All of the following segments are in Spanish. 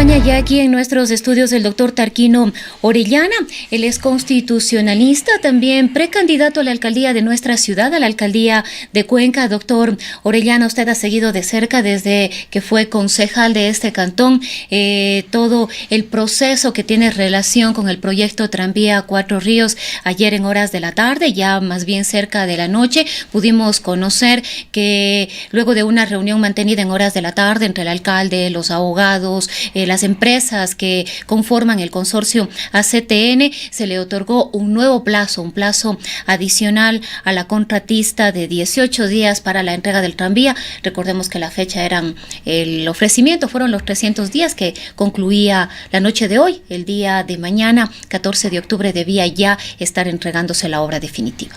acompaña ya aquí en nuestros estudios el doctor Tarquino Orellana. Él es constitucionalista, también precandidato a la alcaldía de nuestra ciudad, a la alcaldía de Cuenca. Doctor Orellana, usted ha seguido de cerca desde que fue concejal de este cantón todo el proceso que tiene relación con el proyecto Tranvía Cuatro Ríos. Ayer en horas de la tarde, ya más bien cerca de la noche, pudimos conocer que luego de una reunión mantenida en horas de la tarde entre el alcalde, los abogados, las empresas que conforman el consorcio ACTN, se le otorgó un nuevo plazo, un plazo adicional a la contratista de 18 días para la entrega del tranvía. Recordemos que la fecha el ofrecimiento fueron los 300 días que concluía la noche de hoy. El día de mañana, 14 de octubre, debía ya estar entregándose la obra definitiva.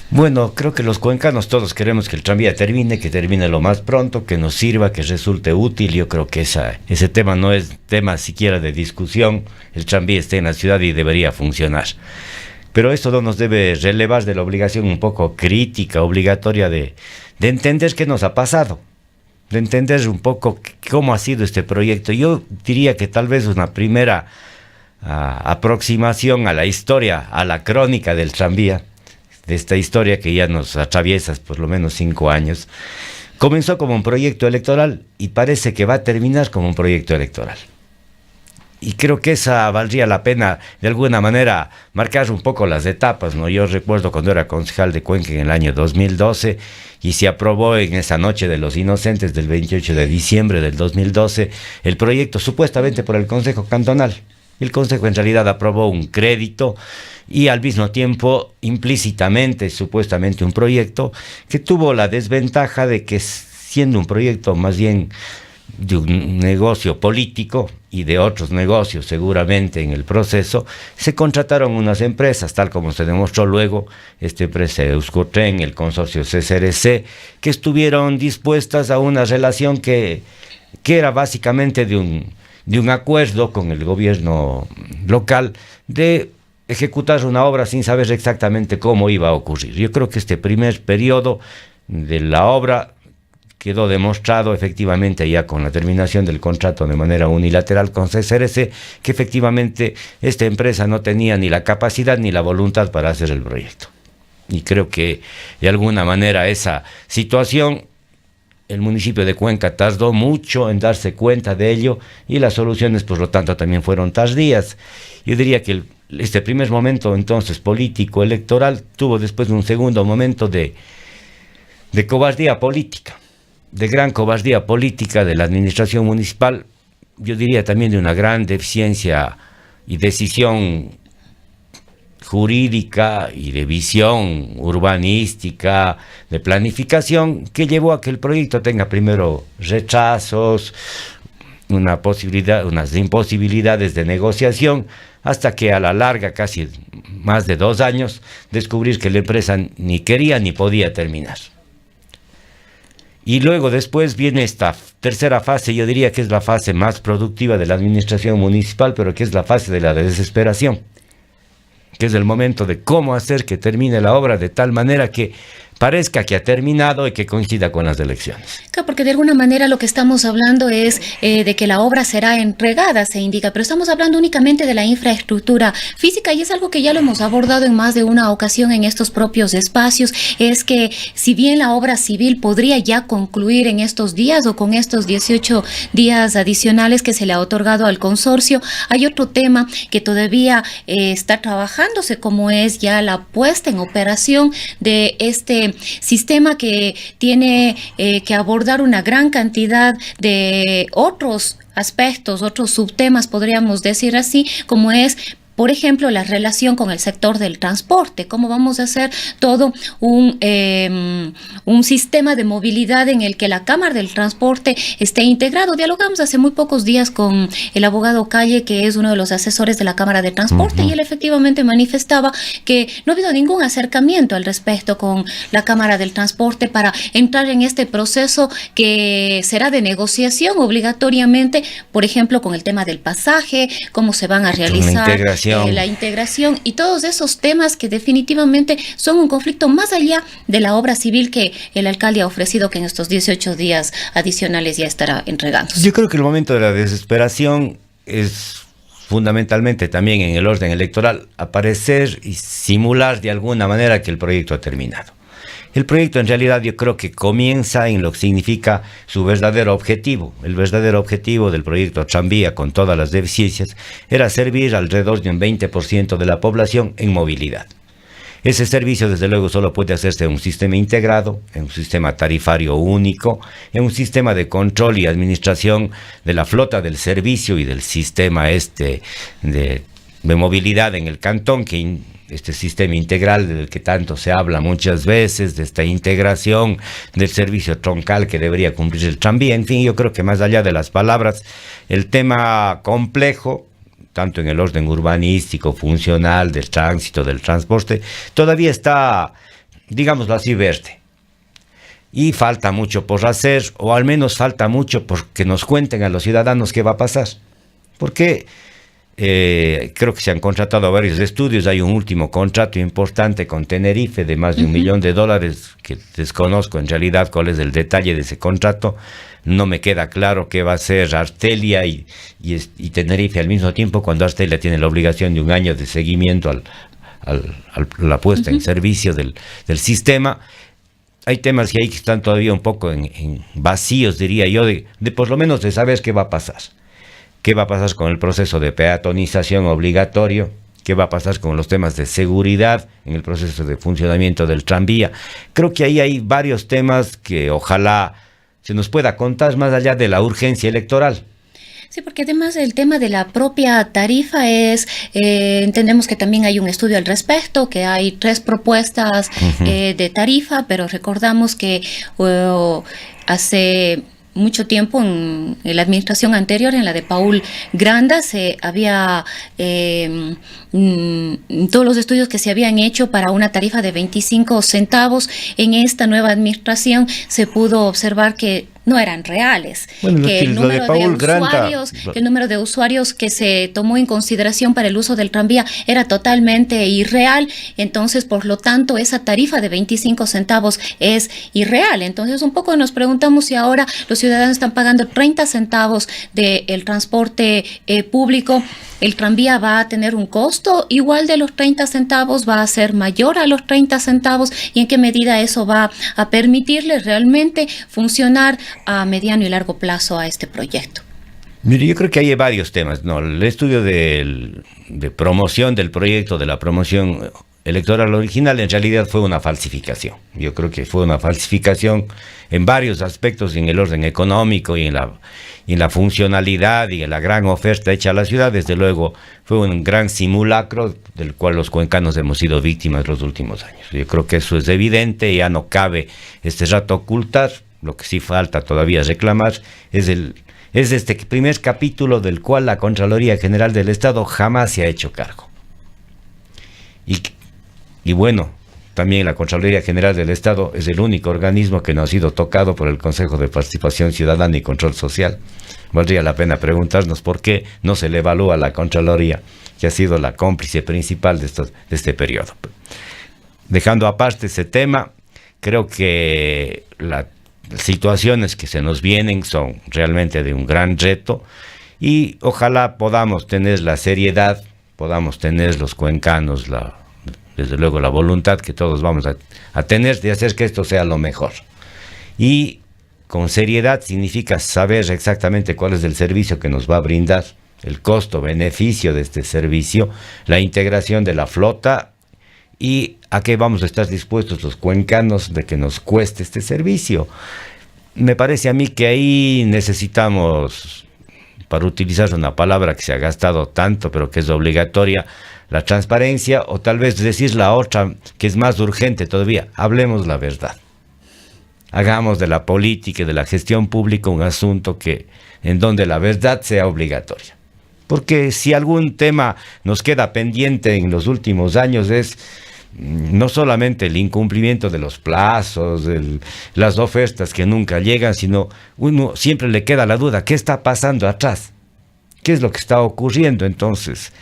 Bueno, creo que los cuencanos todos queremos que el tranvía termine, que termine lo más pronto, que nos sirva, que resulte útil. Yo creo que ese tema no es tema siquiera de discusión. El tranvía está en la ciudad y debería funcionar. Pero esto no nos debe relevar de la obligación un poco crítica, obligatoria de entender qué nos ha pasado, de entender un poco cómo ha sido este proyecto. Yo diría que tal vez una primera aproximación a la historia, a la crónica del tranvía, de esta historia que ya nos atraviesa por lo menos 5 años, comenzó como un proyecto electoral y parece que va a terminar como un proyecto electoral. Y creo que esa valdría la pena, de alguna manera, marcar un poco las etapas, ¿no? Yo recuerdo cuando era concejal de Cuenca en el año 2012 y se aprobó en esa noche de los inocentes del 28 de diciembre del 2012 el proyecto supuestamente por el Consejo Cantonal. El Consejo en realidad aprobó un crédito y al mismo tiempo implícitamente, supuestamente un proyecto que tuvo la desventaja de que, siendo un proyecto más bien de un negocio político y de otros negocios seguramente en el proceso, se contrataron unas empresas, tal como se demostró luego, esta empresa Euskotren, el consorcio CCRC, que estuvieron dispuestas a una relación que era básicamente de un acuerdo con el gobierno local de ejecutar una obra sin saber exactamente cómo iba a ocurrir. Yo creo que este primer periodo de la obra quedó demostrado efectivamente ya con la terminación del contrato de manera unilateral con CCRC, que efectivamente esta empresa no tenía ni la capacidad ni la voluntad para hacer el proyecto. Y creo que de alguna manera esa situación, el municipio de Cuenca tardó mucho en darse cuenta de ello y las soluciones, por lo tanto, también fueron tardías. Yo diría que este primer momento, entonces, político, electoral, tuvo después un segundo momento de cobardía política, de gran cobardía política de la administración municipal. Yo diría también de una gran deficiencia y decisión jurídica y de visión urbanística, de planificación, que llevó a que el proyecto tenga primero rechazos, unas imposibilidades de negociación, hasta que a la larga, casi más de 2 años, descubrir que la empresa ni quería ni podía terminar. Y luego después viene esta tercera fase, yo diría que es la fase más productiva de la administración municipal, pero que es la fase de la desesperación, que es el momento de cómo hacer que termine la obra de tal manera que parezca que ha terminado y que coincida con las elecciones. Claro, porque de alguna manera lo que estamos hablando es de que la obra será entregada, se indica, pero estamos hablando únicamente de la infraestructura física y es algo que ya lo hemos abordado en más de una ocasión en estos propios espacios, es que si bien la obra civil podría ya concluir en estos días o con estos 18 días adicionales que se le ha otorgado al consorcio, hay otro tema que todavía está trabajándose, como es ya la puesta en operación de este sistema que tiene que abordar una gran cantidad de otros aspectos, otros subtemas, podríamos decir así, como es, por ejemplo, la relación con el sector del transporte, cómo vamos a hacer todo un sistema de movilidad en el que la Cámara del Transporte esté integrado. Dialogamos hace muy pocos días con el abogado Calle, que es uno de los asesores de la Cámara de Transporte, y él efectivamente manifestaba que no ha habido ningún acercamiento al respecto con la Cámara del Transporte para entrar en este proceso que será de negociación obligatoriamente, por ejemplo, con el tema del pasaje, cómo se van a realizar integración. La integración y todos esos temas que definitivamente son un conflicto más allá de la obra civil que el alcalde ha ofrecido, que en estos 18 días adicionales ya estará entregando. Yo creo que el momento de la desesperación es fundamentalmente también en el orden electoral aparecer y simular de alguna manera que el proyecto ha terminado. El proyecto en realidad yo creo que comienza en lo que significa su verdadero objetivo. El verdadero objetivo del proyecto Tranvía, con todas las deficiencias, era servir alrededor de un 20% de la población en movilidad. Ese servicio desde luego solo puede hacerse en un sistema integrado, en un sistema tarifario único, en un sistema de control y administración de la flota del servicio y del sistema de movilidad en el cantón, este sistema integral del que tanto se habla muchas veces, de esta integración del servicio troncal que debería cumplir el tranvía. En fin, yo creo que más allá de las palabras, el tema complejo, tanto en el orden urbanístico, funcional, del tránsito, del transporte, todavía está, digámoslo así, verde. Y falta mucho por hacer, o al menos falta mucho por que nos cuenten a los ciudadanos qué va a pasar. Porque creo que se han contratado varios estudios. Hay un último contrato importante con Tenerife de más de $1 millón, que desconozco en realidad cuál es el detalle de ese contrato. No me queda claro qué va a hacer Artelia y Tenerife al mismo tiempo, cuando Artelia tiene la obligación de 1 año de seguimiento a la puesta en servicio del sistema. Hay temas que están todavía un poco en vacíos, diría yo, de por lo menos de saber qué va a pasar. ¿Qué va a pasar con el proceso de peatonización obligatorio? ¿Qué va a pasar con los temas de seguridad en el proceso de funcionamiento del tranvía? Creo que ahí hay varios temas que ojalá se nos pueda contar más allá de la urgencia electoral. Sí, porque además el tema de la propia tarifa entendemos que también hay un estudio al respecto, que hay 3 propuestas de tarifa, pero recordamos que hace mucho tiempo en la administración anterior, en la de Paul Granda, se había todos los estudios que se habían hecho para una tarifa de 25 centavos. En esta nueva administración se pudo observar que no eran reales, bueno, que el número de usuarios que se tomó en consideración para el uso del tranvía era totalmente irreal. Entonces, por lo tanto, esa tarifa de 25 centavos es irreal. Entonces, un poco nos preguntamos si ahora los ciudadanos están pagando 30 centavos del transporte público. ¿El tranvía va a tener un costo igual de los 30 centavos? ¿Va a ser mayor a los 30 centavos? ¿Y en qué medida eso va a permitirle realmente funcionar a mediano y largo plazo a este proyecto? Mire, yo creo que hay varios temas, ¿no? El estudio de promoción del proyecto, de la promoción electoral original, en realidad fue una falsificación. Yo creo que fue una falsificación en varios aspectos, en el orden económico y en la funcionalidad y en la gran oferta hecha a la ciudad. Desde luego fue un gran simulacro del cual los cuencanos hemos sido víctimas los últimos años. Yo creo que eso es evidente, ya no cabe este rato ocultar. Lo que sí falta todavía reclamar es este primer capítulo del cual la Contraloría General del Estado jamás se ha hecho cargo. Y bueno, también la Contraloría General del Estado es el único organismo que no ha sido tocado por el Consejo de Participación Ciudadana y Control Social. Valdría la pena preguntarnos por qué no se le evalúa a la Contraloría, que ha sido la cómplice principal de este periodo. Dejando aparte ese tema, creo que las situaciones que se nos vienen son realmente de un gran reto y ojalá podamos tener la seriedad, podamos tener los cuencanos, desde luego la voluntad que todos vamos a tener de hacer que esto sea lo mejor. Y con seriedad significa saber exactamente cuál es el servicio que nos va a brindar, el costo-beneficio de este servicio, la integración de la flota y a qué vamos a estar dispuestos los cuencanos de que nos cueste este servicio. Me parece a mí que ahí necesitamos, para utilizar una palabra que se ha gastado tanto pero que es obligatoria, la transparencia, o tal vez decir la otra que es más urgente todavía: hablemos la verdad. Hagamos de la política y de la gestión pública un asunto en donde la verdad sea obligatoria. Porque si algún tema nos queda pendiente en los últimos años es no solamente el incumplimiento de los plazos, las ofertas que nunca llegan, sino uno siempre le queda la duda: ¿qué está pasando atrás? ¿Qué es lo que está ocurriendo? Entonces,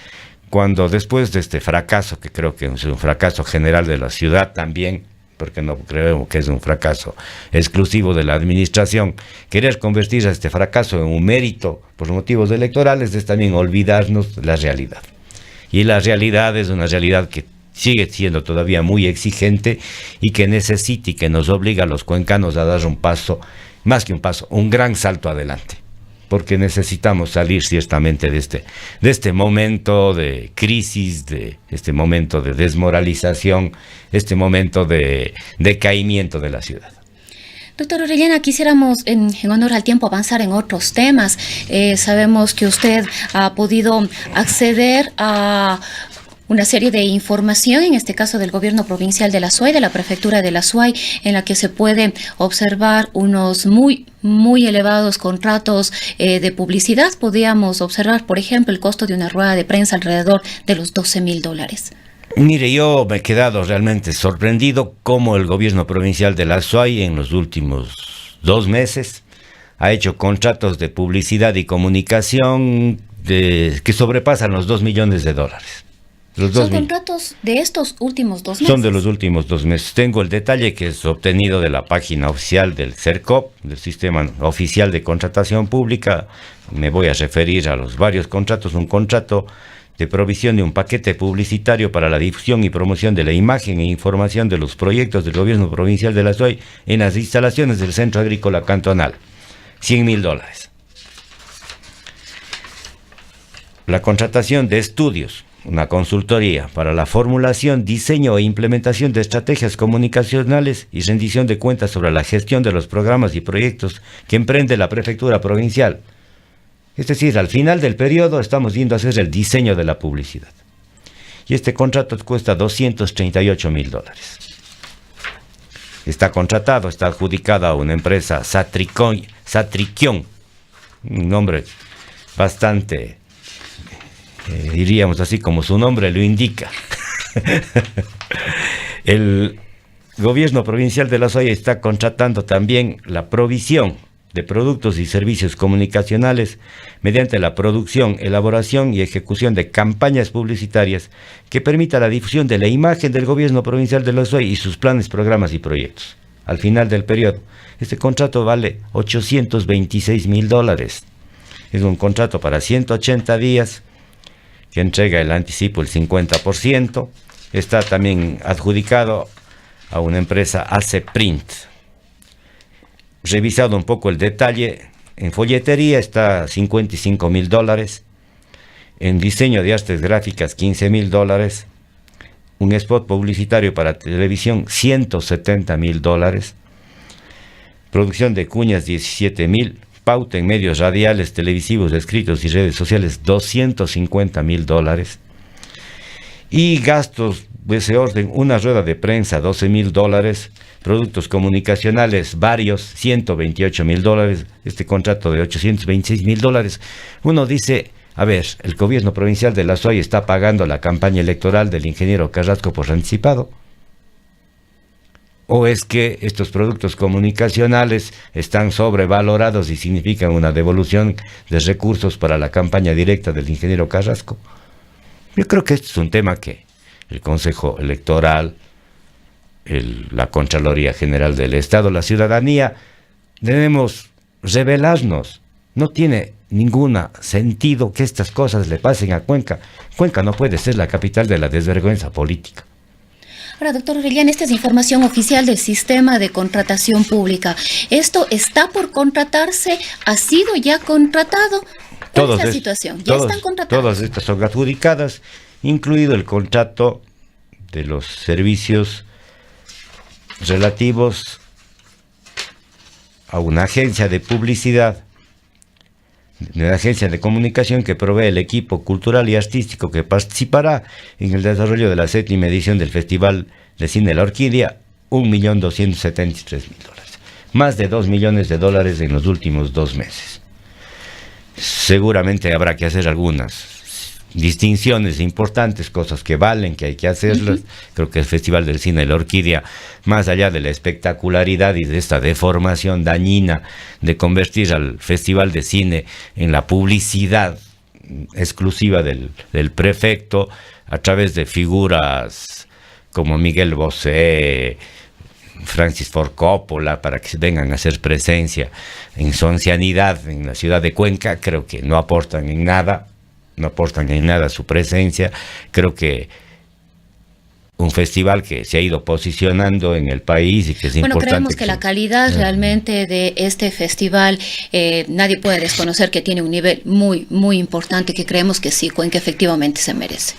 cuando después de este fracaso, que creo que es un fracaso general de la ciudad también, porque no creo que es un fracaso exclusivo de la administración, querer convertir a este fracaso en un mérito por motivos electorales es también olvidarnos de la realidad. Y la realidad es una realidad que sigue siendo todavía muy exigente y que necesita y que nos obliga a los cuencanos a dar un paso, más que un paso, un gran salto adelante. Porque necesitamos salir ciertamente de este momento de crisis, de este momento de desmoralización, este momento de decaimiento de la ciudad. Doctor Orellana, quisiéramos, en honor al tiempo, avanzar en otros temas. Sabemos que usted ha podido acceder a una serie de información, en este caso del gobierno provincial de la Azuay, de la prefectura de la Azuay, en la que se puede observar unos muy elevados contratos de publicidad. Podríamos observar, por ejemplo, el costo de una rueda de prensa alrededor de los $12,000. Mire, yo me he quedado realmente sorprendido cómo el gobierno provincial de la Azuay en los últimos 2 meses ha hecho contratos de publicidad y comunicación que sobrepasan los $2 millones. ¿Son contratos de estos últimos 2 meses? Son de los últimos 2 meses. Tengo el detalle que es obtenido de la página oficial del CERCOP, del Sistema Oficial de Contratación Pública. Me voy a referir a los varios contratos. Un contrato de provisión de un paquete publicitario para la difusión y promoción de la imagen e información de los proyectos del gobierno provincial de la Azuay en las instalaciones del Centro Agrícola Cantonal. $100,000. La contratación de estudios, una consultoría para la formulación, diseño e implementación de estrategias comunicacionales y rendición de cuentas sobre la gestión de los programas y proyectos que emprende la prefectura provincial. Es decir, al final del periodo estamos yendo a hacer el diseño de la publicidad. Y este contrato cuesta $238,000. Está contratado, está adjudicado a una empresa Satrikion, un nombre bastante, diríamos así como su nombre lo indica. El gobierno provincial de la Azuay está contratando también la provisión de productos y servicios comunicacionales mediante la producción, elaboración y ejecución de campañas publicitarias que permita la difusión de la imagen del gobierno provincial de la Azuay y sus planes, programas y proyectos. Al final del periodo, este contrato vale $826,000. Es un contrato para 180 días que entrega el anticipo el 50%. Está también adjudicado a una empresa AC Print. Revisado un poco el detalle, en folletería está $55,000, en diseño de artes gráficas $15,000, un spot publicitario para televisión $170,000, producción de cuñas $17,000, pauta en medios radiales, televisivos, escritos y redes sociales $250,000, y gastos de ese orden, una rueda de prensa $12,000, productos comunicacionales varios $128,000, este contrato de $826,000. Uno dice, a ver, el gobierno provincial de la Azuay está pagando la campaña electoral del ingeniero Carrasco por anticipado. ¿O es que estos productos comunicacionales están sobrevalorados y significan una devolución de recursos para la campaña directa del ingeniero Carrasco? Yo creo que este es un tema que el Consejo Electoral, la Contraloría General del Estado, la ciudadanía, debemos revelarnos. No tiene ningún sentido que estas cosas le pasen a Cuenca. Cuenca no puede ser la capital de la desvergüenza política. Ahora, doctor Orellana, esta es información oficial del sistema de contratación pública. ¿Esto está por contratarse? ¿Ha sido ya contratado? ¿Cuál es la situación? ¿Ya están contratados? Todas estas son adjudicadas, incluido el contrato de los servicios relativos a una agencia de publicidad, una agencia de comunicación que provee el equipo cultural y artístico que participará en el desarrollo de la 7ª edición del Festival de Cine La Orquídea, $1,273,000. Más de $2 millones en los últimos 2 meses. Seguramente habrá que hacer algunas distinciones importantes, cosas que valen, que hay que hacerlas. Creo que el Festival del Cine La Orquídea, más allá de la espectacularidad y de esta deformación dañina de convertir al Festival de Cine en la publicidad exclusiva del prefecto a través de figuras como Miguel Bosé, Francis Ford Coppola, para que vengan a hacer presencia en su ancianidad en la ciudad de Cuenca. Creo que no aportan en nada su presencia. Creo que un festival que se ha ido posicionando en el país y que es importante. Creemos que la calidad realmente de este festival, nadie puede desconocer que tiene un nivel muy, muy importante, que creemos que sí, Cuenca efectivamente se merece.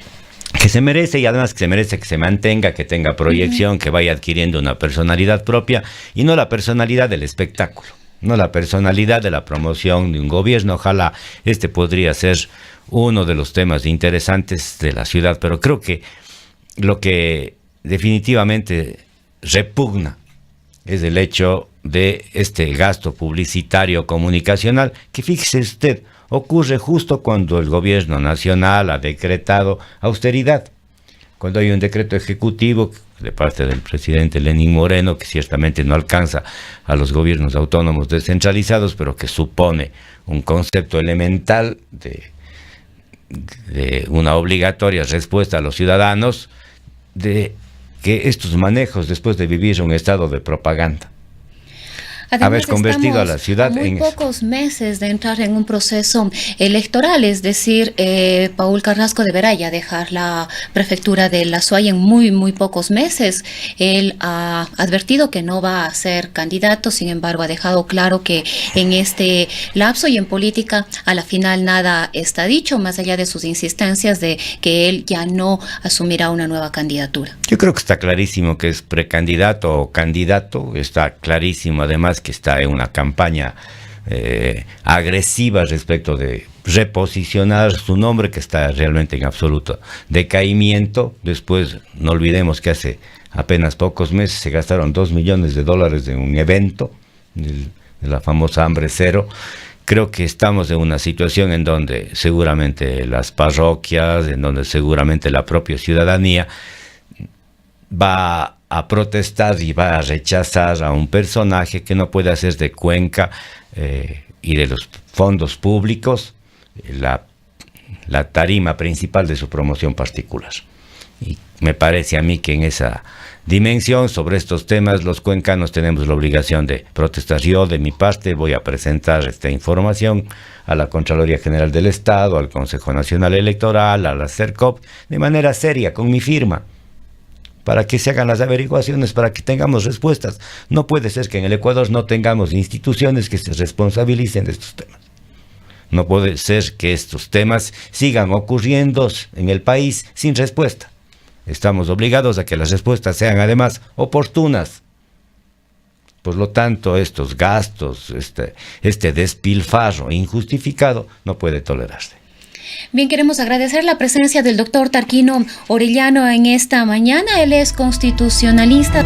Que se merece, y además que se merece que se mantenga, que tenga proyección, que vaya adquiriendo una personalidad propia, y no la personalidad del espectáculo, no la personalidad de la promoción de un gobierno. Ojalá este podría ser uno de los temas interesantes de la ciudad, pero creo que lo que definitivamente repugna es el hecho de este gasto publicitario comunicacional, que fíjese usted, ocurre justo cuando el gobierno nacional ha decretado austeridad, cuando hay un decreto ejecutivo de parte del presidente Lenín Moreno, que ciertamente no alcanza a los gobiernos autónomos descentralizados, pero que supone un concepto elemental de una obligatoria respuesta a los ciudadanos, de que estos manejos, después de vivir un estado de propaganda, Además, haber convertido a la ciudad muy en pocos meses de entrar en un proceso electoral, es decir, Paul Carrasco deberá ya dejar la prefectura de La Suay en muy, muy pocos meses. Él ha advertido que no va a ser candidato, sin embargo, ha dejado claro que en este lapso y en política, a la final nada está dicho, más allá de sus insistencias de que él ya no asumirá una nueva candidatura. Yo creo que está clarísimo que es precandidato o candidato, está clarísimo además que está en una campaña agresiva respecto de reposicionar su nombre, que está realmente en absoluto decaimiento. Después, no olvidemos que hace apenas pocos meses se gastaron $2 millones en un evento de la famosa Hambre Cero. Creo que estamos en una situación en donde seguramente las parroquias, en donde seguramente la propia ciudadanía va a protestar y va a rechazar a un personaje que no puede hacer de Cuenca y de los fondos públicos la tarima principal de su promoción particular. Y me parece a mí que en esa dimensión, sobre estos temas, los cuencanos tenemos la obligación de protestar. Yo, de mi parte, voy a presentar esta información a la Contraloría General del Estado, al Consejo Nacional Electoral, a la CERCOP, de manera seria, con mi firma, para que se hagan las averiguaciones, para que tengamos respuestas. No puede ser que en el Ecuador no tengamos instituciones que se responsabilicen de estos temas. No puede ser que estos temas sigan ocurriendo en el país sin respuesta. Estamos obligados a que las respuestas sean además oportunas. Por lo tanto, estos gastos, este despilfarro injustificado no puede tolerarse. Bien, queremos agradecer la presencia del doctor Tarquino Orellano en esta mañana. Él es constitucionalista.